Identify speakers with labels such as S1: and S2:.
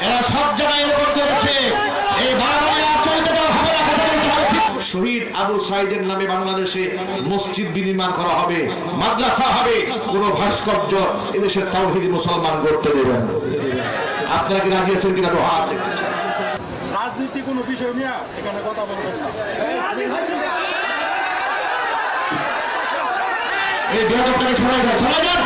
S1: এরা সব জায়গায় এরকম করেছে। এই বাংলায় আর চলতে দেওয়া হবে না। শহীদ আবু সাইদের নামে বাংলাদেশে মসজিদ বিনির্মাণ করা হবে, মাদ্রাসা হবে, কোন ভাস্কর্য এদেশের তাওহীদি মুসলমান করতে দেবেন। আপনারা কি রাজি আছেন কিনা? হাত দেখতে চাই।
S2: রাজনীতি কোনো বিষয় নিয়ে এখানে কথা বলবেন না।
S1: এই বিরোধটাকে সরাই যান, সরাই যান।